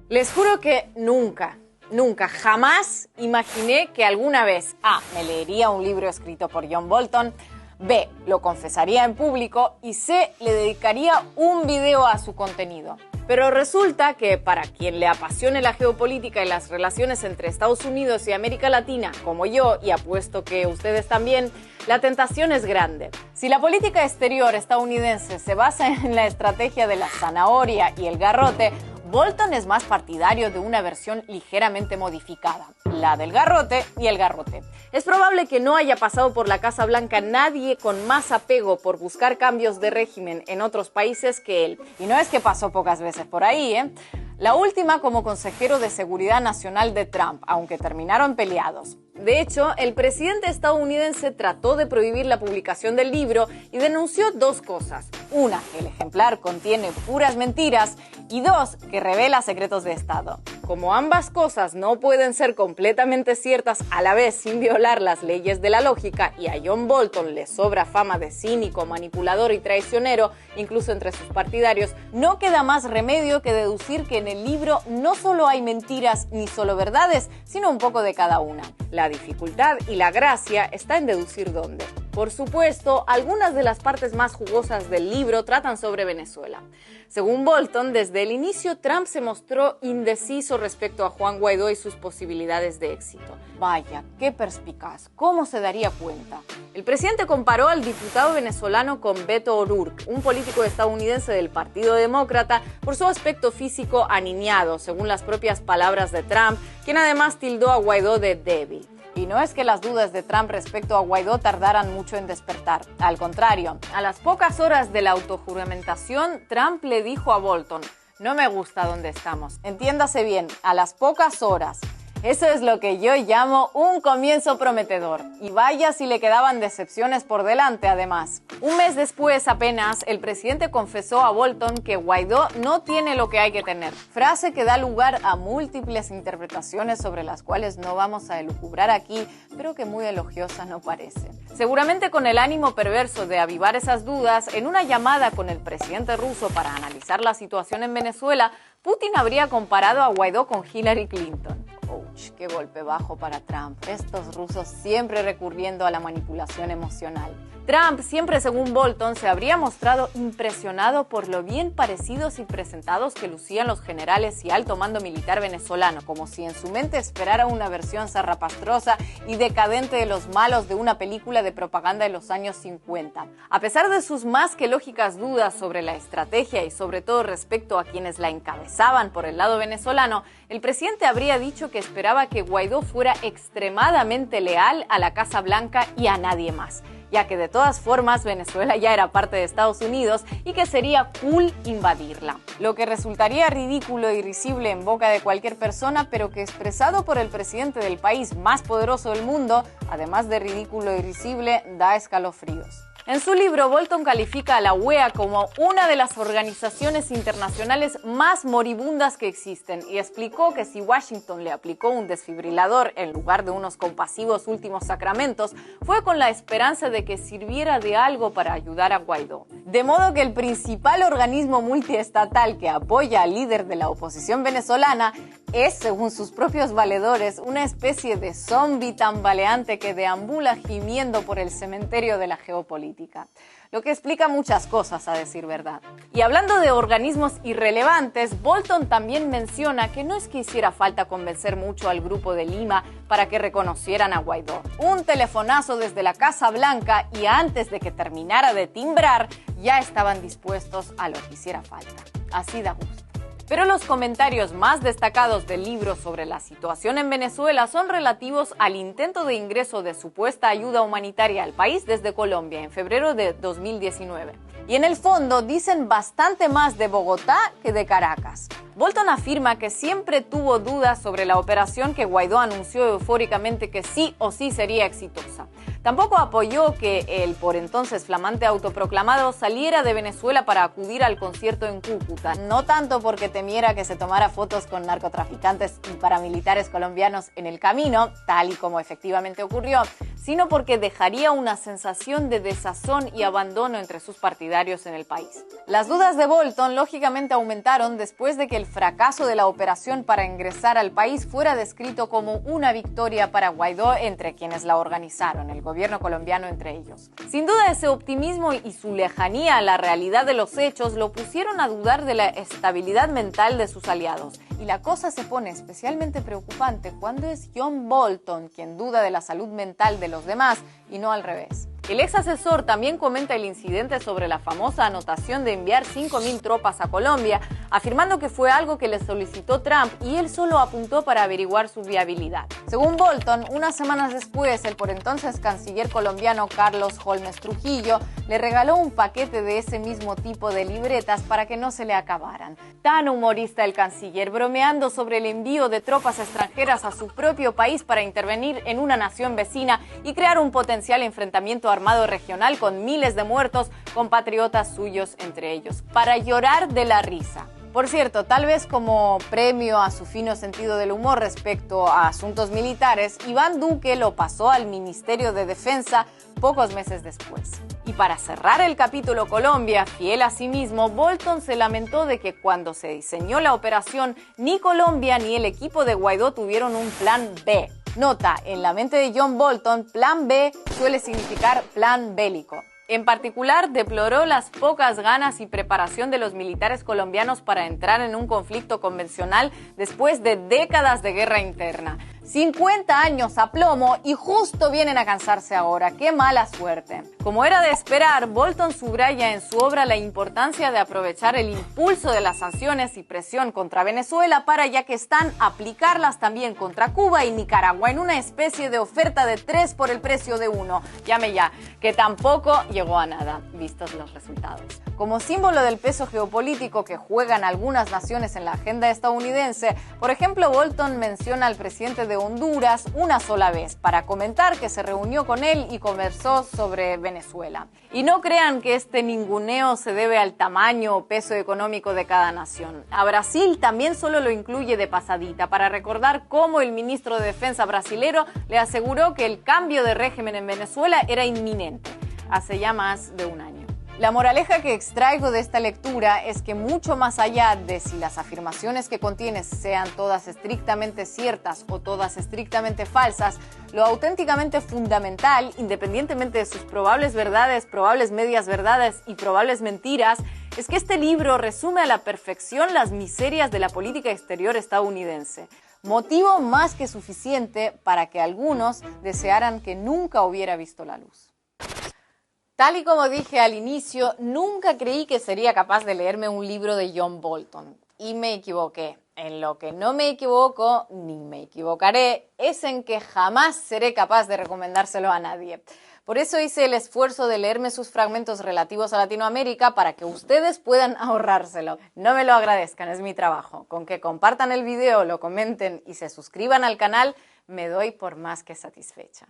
Les juro que nunca, jamás imaginé que alguna vez A, me leería un libro escrito por John Bolton, B, lo confesaría en público y C, le dedicaría un video a su contenido. Pero resulta que para quien le apasione la geopolítica y las relaciones entre Estados Unidos y América Latina, como yo, y apuesto que ustedes también, la tentación es grande. Si la política exterior estadounidense se basa en la estrategia de la zanahoria y el garrote, Bolton es más partidario de una versión ligeramente modificada, la del garrote y el garrote. Es probable que no haya pasado por la Casa Blanca nadie con más apego por buscar cambios de régimen en otros países que él. Y no es que pasó pocas veces por ahí, ¿eh? La última como consejero de Seguridad Nacional de Trump, aunque terminaron peleados. De hecho, el presidente estadounidense trató de prohibir la publicación del libro y denunció dos cosas. Una, que el ejemplar contiene puras mentiras y dos, que revela secretos de Estado. Como ambas cosas no pueden ser completamente ciertas a la vez sin violar las leyes de la lógica y a John Bolton le sobra fama de cínico, manipulador y traicionero, incluso entre sus partidarios, no queda más remedio que deducir que en el libro no solo hay mentiras ni solo verdades, sino un poco de cada una. La dificultad y la gracia está en deducir dónde. Por supuesto, algunas de las partes más jugosas del libro tratan sobre Venezuela. Según Bolton, desde el inicio Trump se mostró indeciso respecto a Juan Guaidó y sus posibilidades de éxito. Vaya, qué perspicaz, ¿cómo se daría cuenta? El presidente comparó al diputado venezolano con Beto O'Rourke, un político estadounidense del Partido Demócrata, por su aspecto físico aniñado, según las propias palabras de Trump, quien además tildó a Guaidó de débil. Y no es que las dudas de Trump respecto a Guaidó tardaran mucho en despertar. Al contrario, a las pocas horas de la autojuramentación, Trump le dijo a Bolton: no me gusta donde estamos. Entiéndase bien, a las pocas horas. Eso es lo que yo llamo un comienzo prometedor. Y vaya si le quedaban decepciones por delante, además. Un mes después apenas, el presidente confesó a Bolton que Guaidó no tiene lo que hay que tener. Frase que da lugar a múltiples interpretaciones sobre las cuales no vamos a elucubrar aquí, pero que muy elogiosa no parece. Seguramente con el ánimo perverso de avivar esas dudas, en una llamada con el presidente ruso para analizar la situación en Venezuela, Putin habría comparado a Guaidó con Hillary Clinton. ¡Ouch! ¡Qué golpe bajo para Trump! Estos rusos siempre recurriendo a la manipulación emocional. Trump, siempre según Bolton, se habría mostrado impresionado por lo bien parecidos y presentados que lucían los generales y alto mando militar venezolano, como si en su mente esperara una versión zarrapastrosa y decadente de los malos de una película de propaganda de los años 50. A pesar de sus más que lógicas dudas sobre la estrategia y sobre todo respecto a quienes la encabezaban por el lado venezolano, el presidente habría dicho que esperaba que Guaidó fuera extremadamente leal a la Casa Blanca y a nadie más, ya que de todas formas Venezuela ya era parte de Estados Unidos y que sería cool invadirla. Lo que resultaría ridículo y risible en boca de cualquier persona, pero que expresado por el presidente del país más poderoso del mundo, además de ridículo y risible, da escalofríos. En su libro, Bolton califica a la UEA como una de las organizaciones internacionales más moribundas que existen y explicó que si Washington le aplicó un desfibrilador en lugar de unos compasivos últimos sacramentos, fue con la esperanza de que sirviera de algo para ayudar a Guaidó. De modo que el principal organismo multiestatal que apoya al líder de la oposición venezolana es, según sus propios valedores, una especie de zombi tambaleante que deambula gimiendo por el cementerio de la geopolítica. Lo que explica muchas cosas, a decir verdad. Y hablando de organismos irrelevantes, Bolton también menciona que no es que hiciera falta convencer mucho al Grupo de Lima para que reconocieran a Guaidó. Un telefonazo desde la Casa Blanca y antes de que terminara de timbrar, ya estaban dispuestos a lo que hiciera falta. Así da gusto. Pero los comentarios más destacados del libro sobre la situación en Venezuela son relativos al intento de ingreso de supuesta ayuda humanitaria al país desde Colombia en febrero de 2019. Y en el fondo dicen bastante más de Bogotá que de Caracas. Bolton afirma que siempre tuvo dudas sobre la operación que Guaidó anunció eufóricamente que sí o sí sería exitosa. Tampoco apoyó que el por entonces flamante autoproclamado saliera de Venezuela para acudir al concierto en Cúcuta, no tanto porque temiera que se tomara fotos con narcotraficantes y paramilitares colombianos en el camino, tal y como efectivamente ocurrió, sino porque dejaría una sensación de desazón y abandono entre sus partidarios en el país. Las dudas de Bolton lógicamente aumentaron después de que el fracaso de la operación para ingresar al país fuera descrito como una victoria para Guaidó entre quienes la organizaron, el gobierno colombiano entre ellos. Sin duda, ese optimismo y su lejanía a la realidad de los hechos lo pusieron a dudar de la estabilidad mental de sus aliados. Y la cosa se pone especialmente preocupante cuando es John Bolton quien duda de la salud mental de los demás y no al revés. El ex asesor también comenta el incidente sobre la famosa anotación de enviar 5.000 tropas a Colombia, afirmando que fue algo que le solicitó Trump y él solo apuntó para averiguar su viabilidad. Según Bolton, unas semanas después, el por entonces canciller colombiano Carlos Holmes Trujillo le regaló un paquete de ese mismo tipo de libretas para que no se le acabaran. Tan humorista el canciller, bromeando sobre el envío de tropas extranjeras a su propio país para intervenir en una nación vecina y crear un potencial enfrentamiento armado regional con miles de muertos, compatriotas suyos entre ellos, para llorar de la risa. Por cierto, tal vez como premio a su fino sentido del humor respecto a asuntos militares, Iván Duque lo pasó al Ministerio de Defensa pocos meses después. Y para cerrar el capítulo Colombia, fiel a sí mismo, Bolton se lamentó de que cuando se diseñó la operación, ni Colombia ni el equipo de Guaidó tuvieron un plan B. Nota, en la mente de John Bolton, plan B suele significar plan bélico. En particular, deploró las pocas ganas y preparación de los militares colombianos para entrar en un conflicto convencional después de décadas de guerra interna. 50 años a plomo y justo vienen a cansarse ahora. ¡Qué mala suerte! Como era de esperar, Bolton subraya en su obra la importancia de aprovechar el impulso de las sanciones y presión contra Venezuela para, ya que están, aplicarlas también contra Cuba y Nicaragua en una especie de oferta de 3 por el precio de 1. Llame ya, que tampoco llegó a nada, vistos los resultados. Como símbolo del peso geopolítico que juegan algunas naciones en la agenda estadounidense, por ejemplo, Bolton menciona al presidente de Honduras una sola vez para comentar que se reunió con él y conversó sobre Venezuela. Y no crean que este ninguneo se debe al tamaño o peso económico de cada nación. A Brasil también solo lo incluye de pasadita para recordar cómo el ministro de Defensa brasilero le aseguró que el cambio de régimen en Venezuela era inminente, hace ya más de un año. La moraleja que extraigo de esta lectura es que mucho más allá de si las afirmaciones que contiene sean todas estrictamente ciertas o todas estrictamente falsas, lo auténticamente fundamental, independientemente de sus probables verdades, probables medias verdades y probables mentiras, es que este libro resume a la perfección las miserias de la política exterior estadounidense. Motivo más que suficiente para que algunos desearan que nunca hubiera visto la luz. Tal y como dije al inicio, nunca creí que sería capaz de leerme un libro de John Bolton. Y me equivoqué. En lo que no me equivoco, ni me equivocaré, es en que jamás seré capaz de recomendárselo a nadie. Por eso hice el esfuerzo de leerme sus fragmentos relativos a Latinoamérica para que ustedes puedan ahorrárselo. No me lo agradezcan, es mi trabajo. Con que compartan el video, lo comenten y se suscriban al canal, me doy por más que satisfecha.